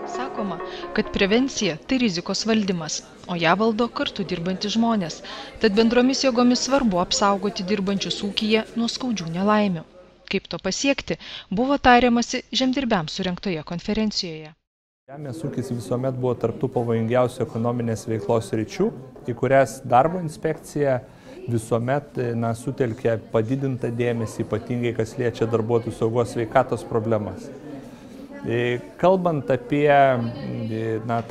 Sakoma, kad prevencija – tai rizikos valdymas, o ją valdo kartu dirbantys žmonės. Tad bendromis jėgomis svarbu apsaugoti dirbančius ūkyje nuo skaudžių nelaimių. Kaip to pasiekti, buvo tariamasi žemdirbiams surengtoje konferencijoje. Žemės ūkis visuomet buvo tarp tų pavojingiausių ekonominės veiklos sričių, į kurias darbo inspekcija visuomet sutelkia padidintą dėmesį, ypatingai kas liečia darbuotojų saugos sveikatos problemas. Kalbant apie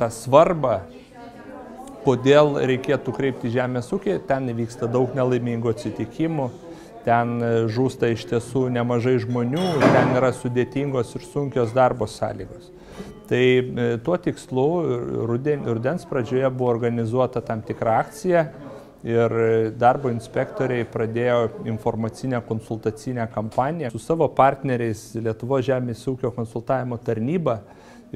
tą svarbą, kodėl reikėtų kreipti žemės ūkį, ten vyksta daug nelaimingų atsitikimų, ten žūsta iš tiesų nemažai žmonių, ten yra sudėtingos ir sunkios darbo sąlygos. Tai tuo tikslu rudens pradžioje buvo organizuota tam tikra akcija ir darbo inspektoriai pradėjo informacinę konsultacinę kampaniją su savo partneriais Lietuvos žemės ūkio konsultavimo tarnyba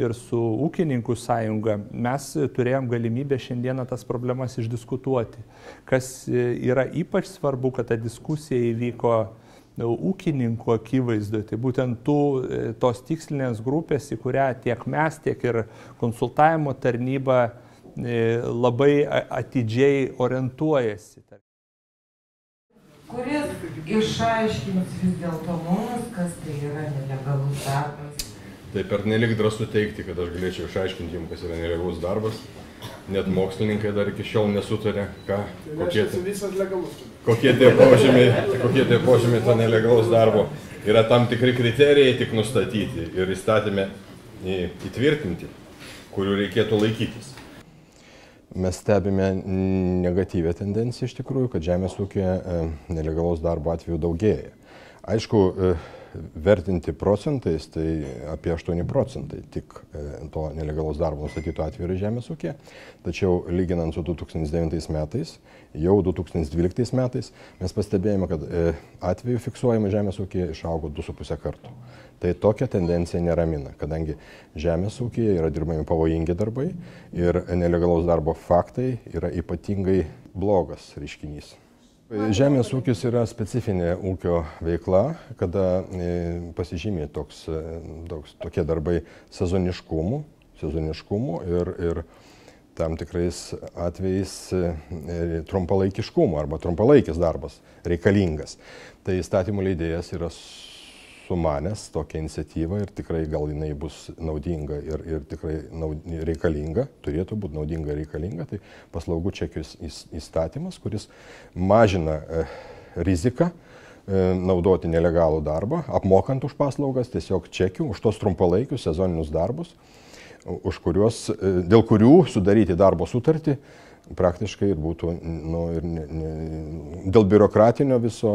ir su ūkininkų sąjunga. Mes turėjom galimybę šiandieną tas problemas išdiskutuoti. Kas yra ypač svarbu, kad ta diskusija įvyko ūkininkų akivaizdoje, tai būtent tos tikslinės grupės, į kurią tiek mes, tiek ir konsultavimo tarnyba labai atidžiai orientuojasi. Kuris išaiškins vis dėlto mums, kas tai yra nelegalus darbas? Tai pernelyg drąsu teigti, kad aš galėčiau išaiškinti jums, kas yra nelegalus darbas. Net mokslininkai dar iki šiol nesutarė, kokie tie požymiai to nelegalaus darbo. Yra tam tikri kriterijai tik nustatyti ir įstatymė įtvirtinti, kurių reikėtų laikytis. Mes stebime negatyvę tendenciją iš tikrųjų, kad žemės ūkyje nelegalaus darbo atveju daugėja. Aišku, vertinti procentais, tai apie 8% tik to nelegalaus darbo nustatyto atveju yra žemės ūkyje. Tačiau lyginant su 2009 metais, jau 2012 metais mes pastebėjome, kad atvejų fiksuojama žemės ūkyje išaugo 2,5 kartų. Tai tokia tendencija neramina, kadangi žemės ūkyje yra dirbami pavojingi darbai ir nelegalaus darbo faktai yra ypatingai blogas reiškinys. Žemės ūkis yra specifinė ūkio veikla, kada pasižymė tokie darbai sezoniškumu ir tam tikrais atvejais trumpalaikiškumu arba trumpalaikis darbas reikalingas. Tai įstatymų leidėjas yra sumanęs tokią iniciatyvą ir tikrai gal jinai bus naudinga ir tikrai reikalinga, turėtų būti naudinga ir reikalinga, tai paslaugų čekių įstatymas, kuris mažina riziką naudoti nelegalų darbą, apmokant už paslaugas tiesiog čekių, už tos trumpalaikius sezoninius darbus, dėl kurių sudaryti darbo sutartį praktiškai ir būtų dėl biurokratinio viso,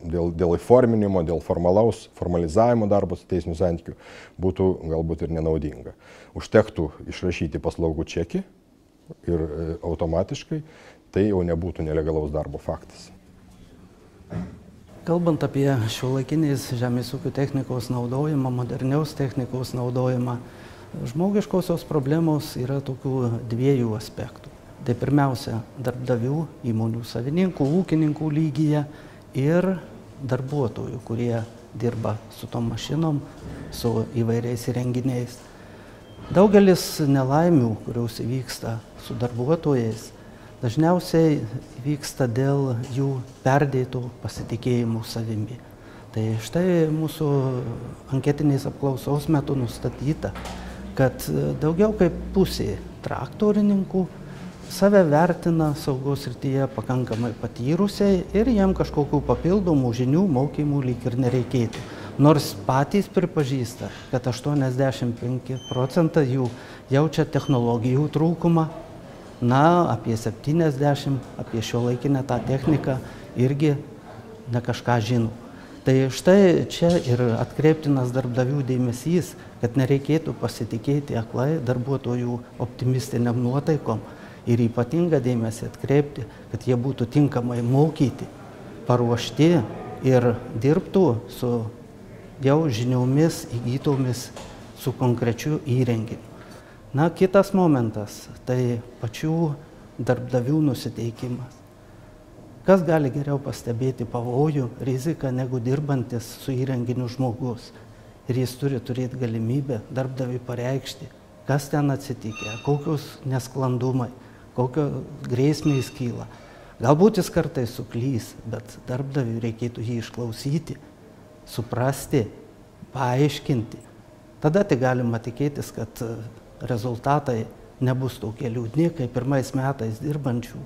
dėl įforminimo, dėl formalizavimo darbo su teisinių santykių būtų galbūt ir nenaudinga. Užtektų išrašyti paslaugų čekį ir automatiškai tai jau nebūtų nelegalaus darbo faktas. Kalbant apie šiuolaikinės žemės ūkio technikos naudojimą, moderniaus technikos naudojimą, žmogiškosios problemos yra tokių dviejų aspektų. Tai pirmiausia, darbdavių, įmonių savininkų, ūkininkų lygyje ir darbuotojų, kurie dirba su tom mašinom, su įvairiais įrenginiais. Daugelis nelaimių, kurios įvyksta su darbuotojais, dažniausiai vyksta dėl jų perdėto pasitikėjimo savimi. Tai štai mūsų anketinės apklausos metu nustatyta, kad daugiau kaip pusė traktorininkų save vertina saugos srityje pakankamai patyrusiai ir jiem kažkokių papildomų žinių, mokymų lyg ir nereikėtų. Nors patys pripažįsta, kad 85% jų jaučia technologijų trūkumą, apie 70% apie šiuolaikinę tą techniką irgi ne kažką žino. Tai štai čia ir atkreiptinas darbdavių dėmesys, kad nereikėtų pasitikėti aklai darbuotojų optimistiniam nuotaikom ir ypatingą dėmesį atkreipti, kad jie būtų tinkamai mokyti, paruošti ir dirbtų su jau žiniomis įgytomis su konkrečiu įrenginiu. Kitas momentas, tai pačių darbdavių nusiteikimas. Kas gali geriau pastebėti pavojų, riziką negu dirbantis su įrenginiu žmogus. Ir jis turi turėti galimybę darbdaviui pareikšti, kas ten atsitikė, kokios nesklandumai, kokio grėsmės kyla. Galbūt jis kartais suklys, bet darbdaviui reikėtų jį išklausyti, suprasti, paaiškinti. Tada tik galima tikėtis, kad rezultatai nebus tokie liūdni, kaip pirmais metais dirbančių.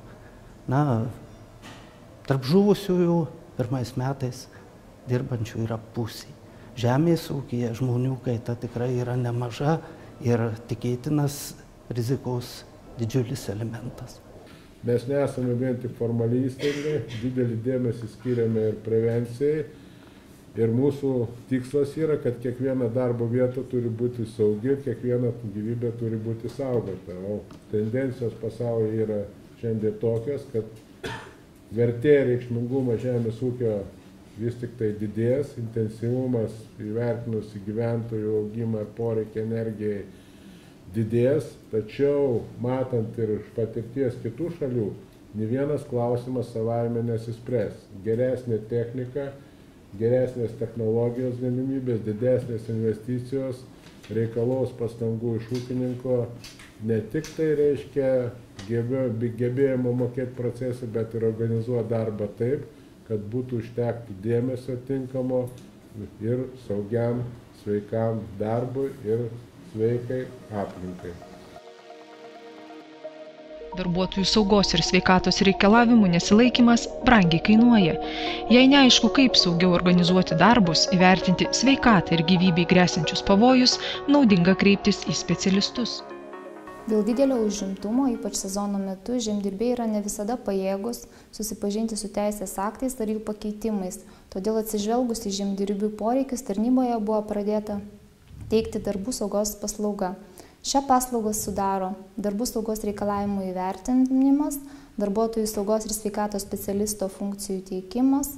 Na, tarp žuvusiųjų pirmais metais dirbančių yra pusė. Žemės ūkyje žmonių kaita tikrai yra nemaža ir tikėtinas rizikos didžiulis elementas. Mes nesame vien tik formaliai įstaiga, didelį dėmesį skiriame ir prevencijai. Ir mūsų tikslas yra, kad kiekviena darbo vieta turi būti saugi, kiekviena gyvybė turi būti saugota. O tendencijos pasaulyje yra šiandien tokios, kad vertė reikšmingumas žemės ūkio vis tik tai didės, intensyvumas įvertinus į gyventojų augimą ir poreikį energijai didės, tačiau matant ir iš patirties kitų šalių, nė vienas klausimas savaime nesispręs. Geresnė technika, geresnės technologijos galimybės, didesnės investicijos reikalaus pastangų iš ūkininko, ne tik tai reiškia gebėjimo mokėti procesą, bet ir organizuoti darbą taip, kad būtų užtektų dėmesio tinkamo ir saugiam, sveikam darbui ir sveikai aplinkai. Darbuotojų saugos ir sveikatos reikalavimų nesilaikymas brangiai kainuoja. Jei neaišku, kaip saugiau organizuoti darbus, įvertinti sveikatą ir gyvybei gresiančius pavojus, naudinga kreiptis į specialistus. Dėl didelio užimtumo, ypač sezono metu, žemdirbiai yra ne visada pajėgus susipažinti su teisės aktais ar jų pakeitimais. Todėl atsižvelgus į žemdirbių poreikius, tarnyboje buvo pradėta teikti darbų saugos paslauga. Šią paslaugą sudaro darbų saugos reikalavimų įvertinimas, darbuotojų saugos ir sveikatos specialisto funkcijų teikimas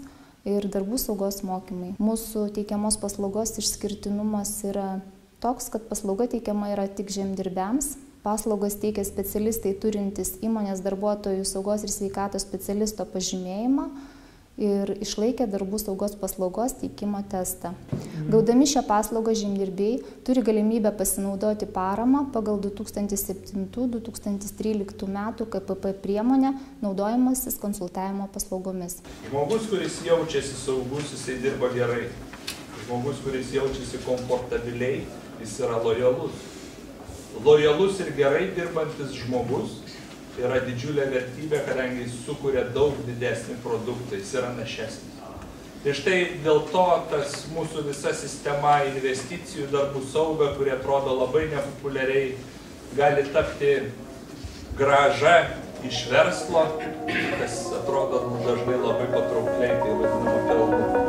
ir darbų saugos mokymai. Mūsų teikiamos paslaugos išskirtinumas yra toks, kad paslauga teikiama yra tik žemdirbiams. Paslaugas teikia specialistai turintys įmonės darbuotojų saugos ir sveikatos specialisto pažymėjimą ir išlaikė darbų saugos paslaugos teikimo testą. Gaudami šią paslaugą žemdirbiai turi galimybę pasinaudoti paramą pagal 2007-2013 metų KPP priemonę naudojimasis konsultavimo paslaugomis. Žmogus, kuris jaučiasi saugus, jisai dirba gerai. Žmogus, kuris jaučiasi komfortabiliai, jis yra lojalus. Lojalus ir gerai dirbantis žmogus yra didžiulė vertybė, kadangi jis sukuria daug didesnį produktą, jis yra našesnis. Ir štai dėl to tas mūsų visa sistema investicijų darbų sauga, kuri atrodo labai nepopuliariai, gali tapti grąža iš verslo, kas atrodo dažnai labai patraukliai, tai vadinama pelnu.